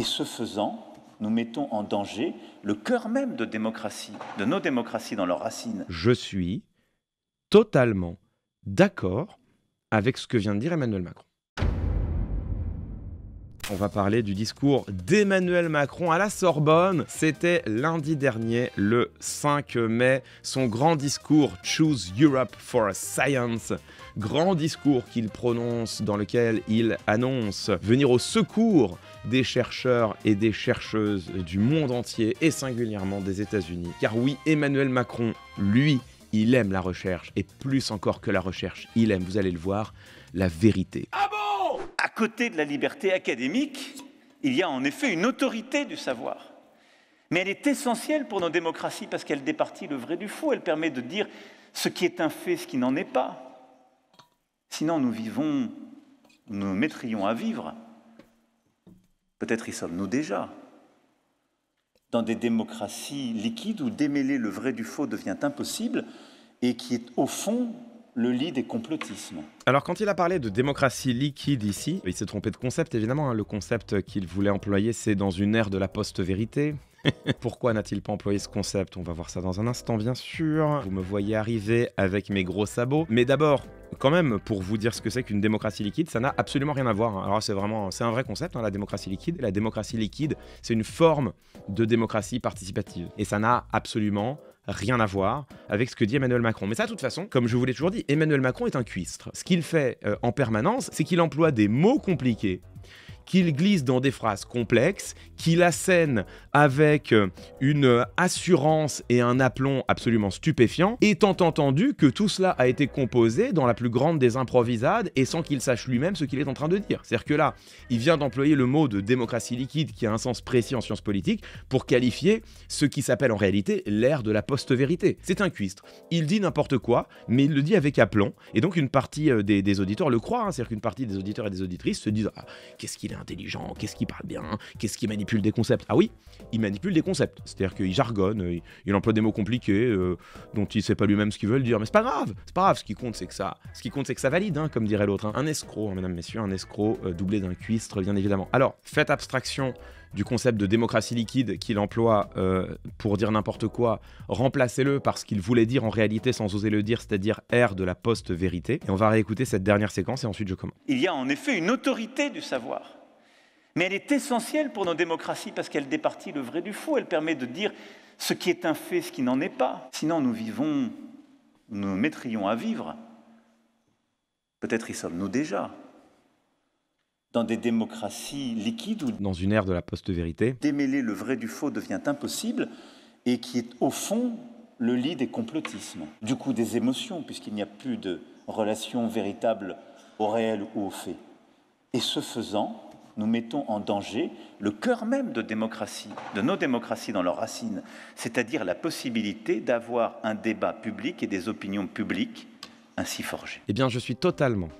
Et ce faisant, nous mettons en danger le cœur même de démocratie, de nos démocraties dans leurs racines. Je suis totalement d'accord avec ce que vient de dire Emmanuel Macron. On va parler du discours d'Emmanuel Macron à la Sorbonne. C'était lundi dernier, le 5 mai. Son grand discours « Choose Europe for a Science ». Grand discours qu'il prononce dans lequel il annonce venir au secours des chercheurs et des chercheuses du monde entier et singulièrement des États-Unis. Car oui, Emmanuel Macron, lui, il aime la recherche et plus encore que la recherche, il aime, vous allez le voir, la vérité. Ah bon ? À côté de la liberté académique, il y a en effet une autorité du savoir. Mais elle est essentielle pour nos démocraties parce qu'elle départit le vrai du faux. Elle permet de dire ce qui est un fait, ce qui n'en est pas. Sinon, nous mettrions à vivre, peut-être y sommes-nous déjà, dans des démocraties liquides où démêler le vrai du faux devient impossible et qui est au fond le lit des complotismes. Alors quand il a parlé de démocratie liquide ici, il s'est trompé de concept évidemment. Le concept qu'il voulait employer, c'est dans une ère de la post-vérité. Pourquoi n'a-t-il pas employé ce concept? On va voir ça dans un instant, bien sûr. Vous me voyez arriver avec mes gros sabots. Mais d'abord, quand même, pour vous dire ce que c'est qu'une démocratie liquide, ça n'a absolument rien à voir. Alors c'est un vrai concept, la démocratie liquide. La démocratie liquide, c'est une forme de démocratie participative. Et ça n'a absolument rien à voir avec ce que dit Emmanuel Macron. Mais ça, de toute façon, comme je vous l'ai toujours dit, Emmanuel Macron est un cuistre. Ce qu'il fait en permanence, c'est qu'il emploie des mots compliqués, qu'il glisse dans des phrases complexes, qu'il assène avec une assurance et un aplomb absolument stupéfiant, étant entendu que tout cela a été composé dans la plus grande des improvisades et sans qu'il sache lui-même ce qu'il est en train de dire. C'est-à-dire que là, il vient d'employer le mot de démocratie liquide qui a un sens précis en sciences politiques pour qualifier ce qui s'appelle en réalité l'ère de la post-vérité. C'est un cuistre. Il dit n'importe quoi, mais il le dit avec aplomb, et donc une partie des auditeurs le croient, c'est-à-dire qu'une partie des auditeurs et des auditrices se disent « Ah, qu'est-ce qu'il est intelligent, qu'est-ce qu'il parle bien, qu'est-ce qu'il manipule des concepts ?» Ah oui, il manipule des concepts, c'est-à-dire qu'il jargonne, il emploie des mots compliqués dont il ne sait pas lui-même ce qu'il veut dire, mais c'est pas grave, ce qui compte c'est que ça valide, comme dirait l'autre, un escroc, mesdames, messieurs, un escroc doublé d'un cuistre, bien évidemment. Alors, faites abstraction du concept de démocratie liquide qu'il emploie pour dire n'importe quoi, remplacez-le par ce qu'il voulait dire en réalité sans oser le dire, c'est-à-dire ère de la post-vérité. Et on va réécouter cette dernière séquence et ensuite je commence. Il y a en effet une autorité du savoir. Mais elle est essentielle pour nos démocraties parce qu'elle départit le vrai du faux. Elle permet de dire ce qui est un fait, ce qui n'en est pas. Sinon, nous mettrions à vivre, peut-être y sommes-nous déjà, dans des démocraties liquides où dans une ère de la post-vérité, démêler le vrai du faux devient impossible et qui est au fond le lit des complotismes, du coup des émotions, puisqu'il n'y a plus de relation véritable au réel ou au fait. Et ce faisant, nous mettons en danger le cœur même de démocratie, de nos démocraties dans leurs racines, c'est-à-dire la possibilité d'avoir un débat public et des opinions publiques ainsi forgées. Eh bien, je suis totalement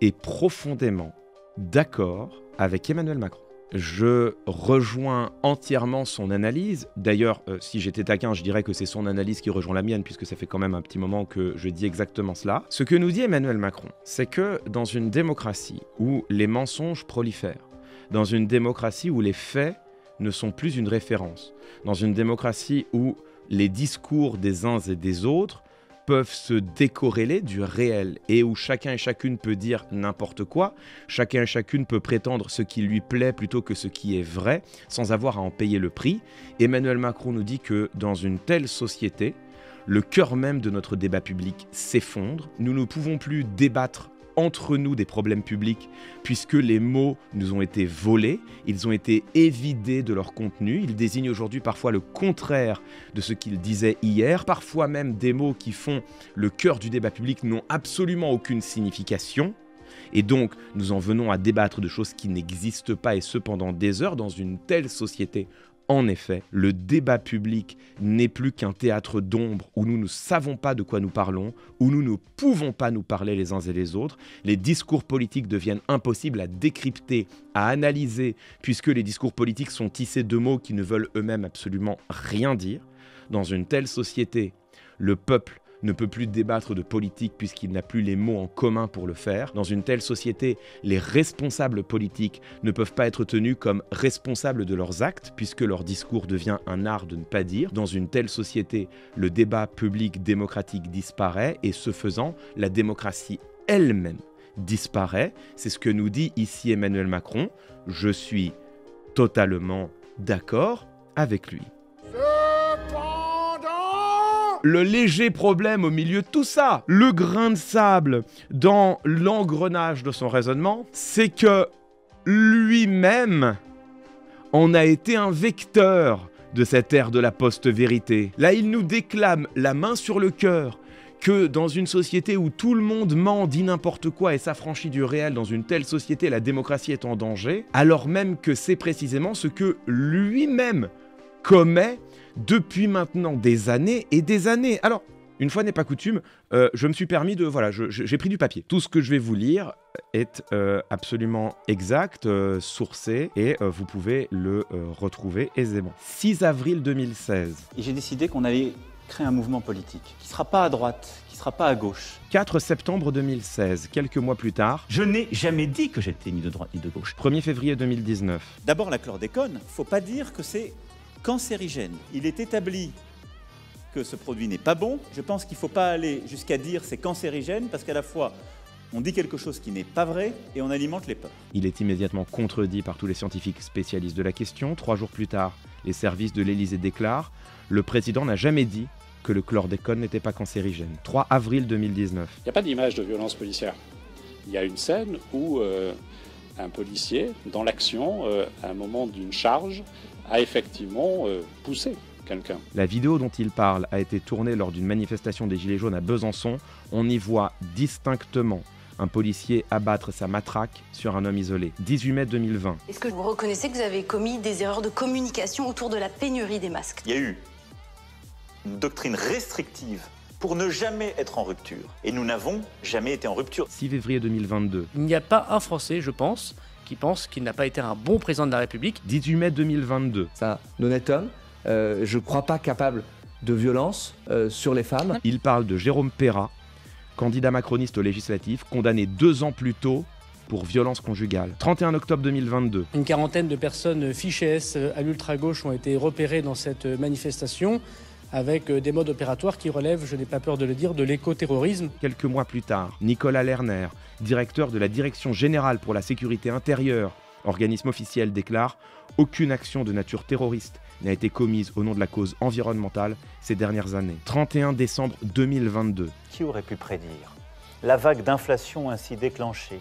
et profondément d'accord avec Emmanuel Macron. Je rejoins entièrement son analyse. D'ailleurs, si j'étais taquin, je dirais que c'est son analyse qui rejoint la mienne, puisque ça fait quand même un petit moment que je dis exactement cela. Ce que nous dit Emmanuel Macron, c'est que dans une démocratie où les mensonges prolifèrent, dans une démocratie où les faits ne sont plus une référence, dans une démocratie où les discours des uns et des autres peuvent se décorréler du réel et où chacun et chacune peut dire n'importe quoi, chacun et chacune peut prétendre ce qui lui plaît plutôt que ce qui est vrai, sans avoir à en payer le prix. Emmanuel Macron nous dit que dans une telle société, le cœur même de notre débat public s'effondre. Nous ne pouvons plus débattre entre nous des problèmes publics, puisque les mots nous ont été volés, ils ont été évidés de leur contenu, ils désignent aujourd'hui parfois le contraire de ce qu'ils disaient hier, parfois même des mots qui font le cœur du débat public n'ont absolument aucune signification, et donc nous en venons à débattre de choses qui n'existent pas, et ce pendant des heures dans une telle société. En effet, le débat public n'est plus qu'un théâtre d'ombre où nous ne savons pas de quoi nous parlons, où nous ne pouvons pas nous parler les uns et les autres. Les discours politiques deviennent impossibles à décrypter, à analyser, puisque les discours politiques sont tissés de mots qui ne veulent eux-mêmes absolument rien dire. Dans une telle société, le peuple ne peut plus débattre de politique puisqu'il n'a plus les mots en commun pour le faire. Dans une telle société, les responsables politiques ne peuvent pas être tenus comme responsables de leurs actes puisque leur discours devient un art de ne pas dire. Dans une telle société, le débat public démocratique disparaît et ce faisant, la démocratie elle-même disparaît. C'est ce que nous dit ici Emmanuel Macron. Je suis totalement d'accord avec lui. Le léger problème au milieu de tout ça, le grain de sable dans l'engrenage de son raisonnement, c'est que lui-même en a été un vecteur de cette ère de la post-vérité. Là, il nous déclame la main sur le cœur que dans une société où tout le monde ment, dit n'importe quoi et s'affranchit du réel, dans une telle société, la démocratie est en danger, alors même que c'est précisément ce que lui-même commet depuis maintenant des années et des années. Alors, une fois n'est pas coutume, je me suis permis de... Voilà, j'ai pris du papier. Tout ce que je vais vous lire est absolument exact, sourcé, et vous pouvez le retrouver aisément. 6 avril 2016. Et j'ai décidé qu'on allait créer un mouvement politique qui ne sera pas à droite, qui ne sera pas à gauche. 4 septembre 2016, quelques mois plus tard. Je n'ai jamais dit que j'étais ni de droite ni de gauche. 1er février 2019. D'abord, la chlordécone, faut pas dire que c'est cancérigène. Il est établi que ce produit n'est pas bon. Je pense qu'il ne faut pas aller jusqu'à dire c'est cancérigène parce qu'à la fois, on dit quelque chose qui n'est pas vrai et on alimente les peurs. Il est immédiatement contredit par tous les scientifiques spécialistes de la question. 3 jours plus tard, les services de l'Élysée déclarent « Le président n'a jamais dit que le chlordécone n'était pas cancérigène ». 3 avril 2019. Il n'y a pas d'image de violence policière. Il y a une scène où un policier, dans l'action, à un moment d'une charge, a effectivement poussé quelqu'un. La vidéo dont il parle a été tournée lors d'une manifestation des Gilets jaunes à Besançon. On y voit distinctement un policier abattre sa matraque sur un homme isolé. 18 mai 2020. Est-ce que vous reconnaissez que vous avez commis des erreurs de communication autour de la pénurie des masques? Il y a eu une doctrine restrictive pour ne jamais être en rupture. Et nous n'avons jamais été en rupture. 6 février 2022. Il n'y a pas un Français, je pense, qui pense qu'il n'a pas été un bon président de la République. 18 mai 2022. C'est un honnête homme, je ne crois pas capable de violence sur les femmes. Il parle de Jérôme Perra, candidat macroniste aux législatives, condamné 2 ans plus tôt pour violence conjugale. 31 octobre 2022. Une quarantaine de personnes fichées S à l'ultra-gauche ont été repérées dans cette manifestation avec des modes opératoires qui relèvent, je n'ai pas peur de le dire, de l'écoterrorisme. Quelques mois plus tard, Nicolas Lerner, directeur de la Direction générale pour la sécurité intérieure, organisme officiel, déclare « Aucune action de nature terroriste n'a été commise au nom de la cause environnementale ces dernières années. » 31 décembre 2022. Qui aurait pu prédire la vague d'inflation ainsi déclenchée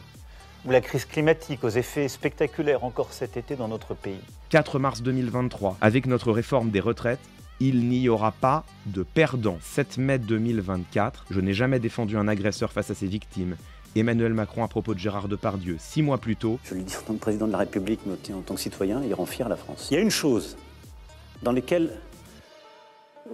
ou la crise climatique aux effets spectaculaires encore cet été dans notre pays? 4 mars 2023. Avec notre réforme des retraites, il n'y aura pas de perdants. 7 mai 2024. Je n'ai jamais défendu un agresseur face à ses victimes. Emmanuel Macron à propos de Gérard Depardieu, 6 mois plus tôt. Je lui dis en tant que président de la République, mais aussi en tant que citoyen, il rend fier la France. Il y a une chose dans laquelle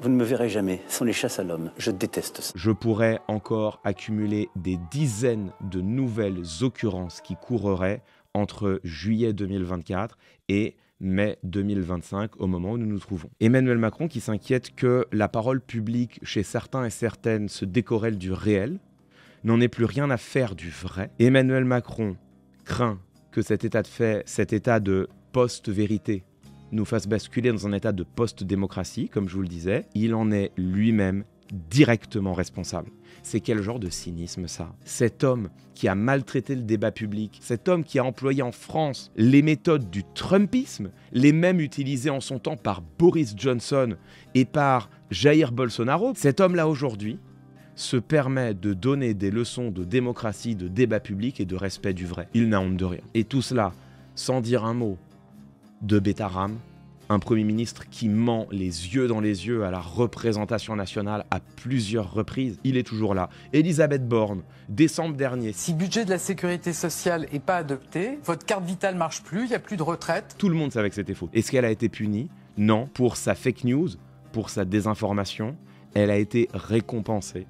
vous ne me verrez jamais, ce sont les chasses à l'homme. Je déteste ça. Je pourrais encore accumuler des dizaines de nouvelles occurrences qui courraient entre juillet 2024 et mai 2025, au moment où nous nous trouvons. Emmanuel Macron qui s'inquiète que la parole publique chez certains et certaines se décorrèle du réel, n'en ait plus rien à faire du vrai. Emmanuel Macron craint que cet état de fait, cet état de post-vérité, nous fasse basculer dans un état de post-démocratie, comme je vous le disais. Il en est lui-même directement responsable. C'est quel genre de cynisme ça? Cet homme qui a maltraité le débat public, cet homme qui a employé en France les méthodes du Trumpisme, les mêmes utilisées en son temps par Boris Johnson et par Jair Bolsonaro, cet homme-là aujourd'hui se permet de donner des leçons de démocratie, de débat public et de respect du vrai. Il n'a honte de rien. Et tout cela sans dire un mot de Bétaram, un Premier ministre qui ment les yeux dans les yeux à la représentation nationale à plusieurs reprises. Il est toujours là. Elisabeth Borne, décembre dernier. Si le budget de la sécurité sociale n'est pas adopté, votre carte vitale ne marche plus, il n'y a plus de retraite. Tout le monde savait que c'était faux. Est-ce qu'elle a été punie? Non. Pour sa fake news, pour sa désinformation, elle a été récompensée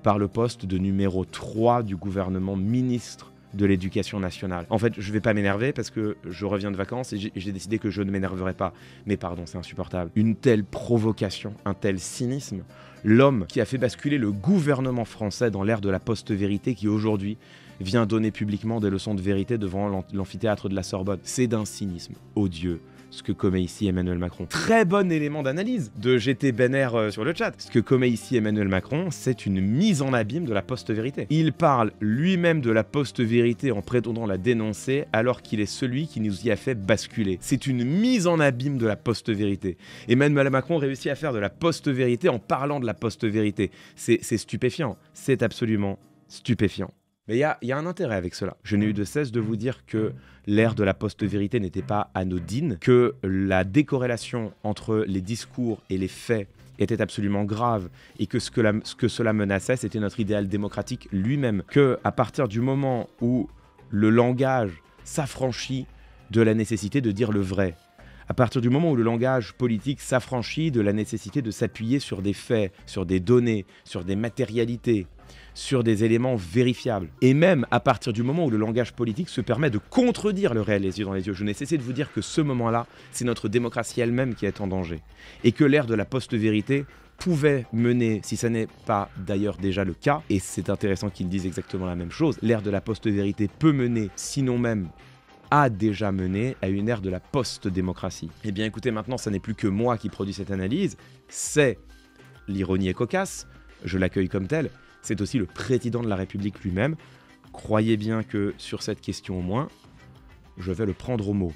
par le poste de numéro 3 du gouvernement, ministre de l'éducation nationale. En fait, je vais pas m'énerver parce que je reviens de vacances et j'ai décidé que je ne m'énerverai pas. Mais pardon, c'est insupportable. Une telle provocation, un tel cynisme. L'homme qui a fait basculer le gouvernement français dans l'ère de la post-vérité qui aujourd'hui vient donner publiquement des leçons de vérité devant l'amphithéâtre de la Sorbonne. C'est d'un cynisme odieux ce que commet ici Emmanuel Macron. Très bon élément d'analyse de GT Benner sur le chat. Ce que commet ici Emmanuel Macron, c'est une mise en abîme de la post-vérité. Il parle lui-même de la post-vérité en prétendant la dénoncer alors qu'il est celui qui nous y a fait basculer. C'est une mise en abîme de la post-vérité. Emmanuel Macron réussit à faire de la post-vérité en parlant de la post-vérité. C'est stupéfiant. C'est absolument stupéfiant. Mais il y a un intérêt avec cela. Je n'ai eu de cesse de vous dire que l'ère de la post-vérité n'était pas anodine, que la décorrélation entre les discours et les faits était absolument grave et que ce que cela menaçait, c'était notre idéal démocratique lui-même. Que à partir du moment où le langage s'affranchit de la nécessité de dire le vrai, à partir du moment où le langage politique s'affranchit de la nécessité de s'appuyer sur des faits, sur des données, sur des matérialités, sur des éléments vérifiables. Et même à partir du moment où le langage politique se permet de contredire le réel les yeux dans les yeux. Je n'ai cessé de vous dire que ce moment-là, c'est notre démocratie elle-même qui est en danger. Et que l'ère de la post-vérité pouvait mener, si ce n'est pas d'ailleurs déjà le cas, et c'est intéressant qu'ils disent exactement la même chose, l'ère de la post-vérité peut mener, sinon même a déjà mené à une ère de la post-démocratie. Eh bien écoutez, maintenant, ça n'est plus que moi qui produis cette analyse, c'est l'ironie est cocasse, je l'accueille comme telle, c'est aussi le président de la République lui-même. Croyez bien que sur cette question au moins, je vais le prendre au mot.